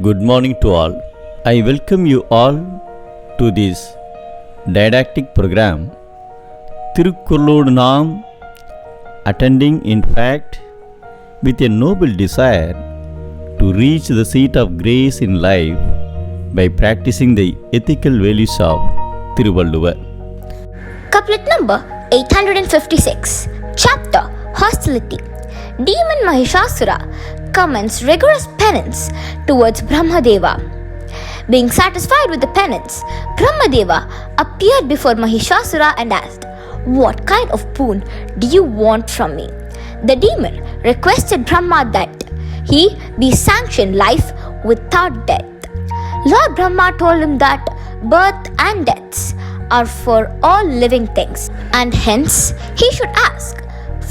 Good morning to all. I welcome you all to this didactic program, Thirukkuralodu Naam, attending in fact with a noble desire to reach the seat of grace in life by practicing the ethical values of Thiruvalluvvar. Couplet number 856, Chapter Hostility. Demon Mahishasura commenced rigorous penance towards Brahmadeva. Being satisfied with the penance, Brahmadeva appeared before Mahishasura and asked, "What kind of boon do you want from me?" The demon requested Brahma that he be sanctioned life without death. Lord Brahma told him that birth and deaths are for all living things, and hence he should ask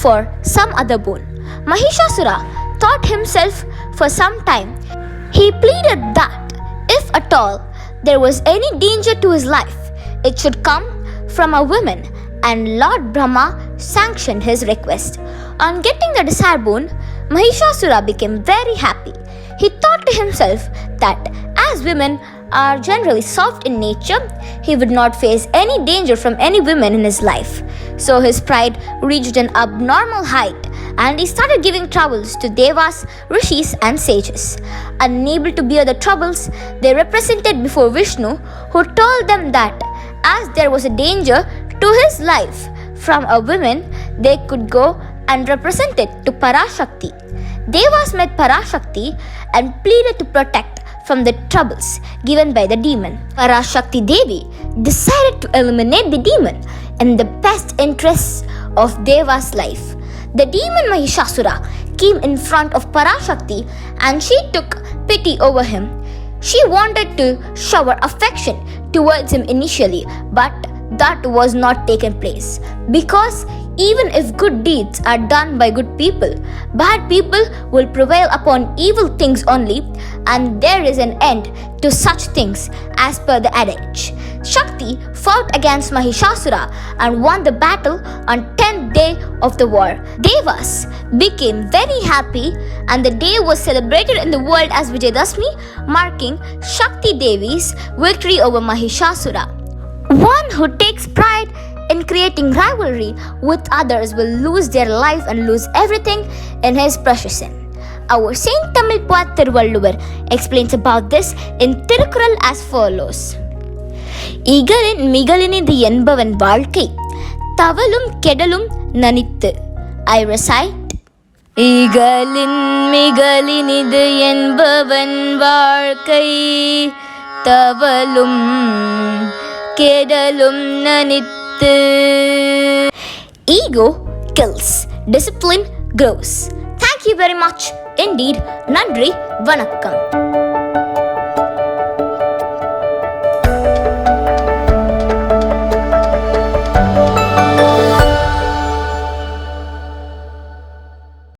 for some other boon. Mahishasura thought himself for some time. He pleaded that if at all there was any danger to his life, it should come from a woman, and Lord Brahma sanctioned his request. On getting the desired boon, Mahishasura became very happy. He thought to himself that as women are generally soft in nature, he would not face any danger from any women in his life. So his pride reached an abnormal height, and he started giving troubles to devas, rishis and sages. Unable to bear the troubles, they represented before Vishnu, who told them that as there was a danger to his life from a woman, they could go and represent it to Parashakti. Devas met Parashakti and pleaded to protect from the troubles given by the demon. Parashakti Devi decided to eliminate the demon in the best interests of Deva's life. The demon Mahishasura came in front of Parashakti and she took pity over him. She wanted to shower affection towards him initially, but that was not taken place, because even if good deeds are done by good people, bad people will prevail upon evil things only, and there is an end to such things as per the adage. Shakti fought against Mahishasura and won the battle on 10th day of the war. Devas became very happy, and the day was celebrated in the world as Vijayadashmi, marking Shakti Devi's victory over Mahishasura. One who takes pride in creating rivalry with others will lose their life and lose everything in his profession. Our Saint Tamil poet Thiruvalluvvar explains about this in Thirukkural as follows. இகலின் மிகலினிது என்பவன் வாழ்க்கை தவலும் கெடலும் நனித்து. I recite. இகலின் மிகலினிது என்பவன் வாழ்க்கை தவலும் கெடலும் நனித்து. Ego kills, discipline grows. Thank you very much. Indeed, Nandri Vanakkam.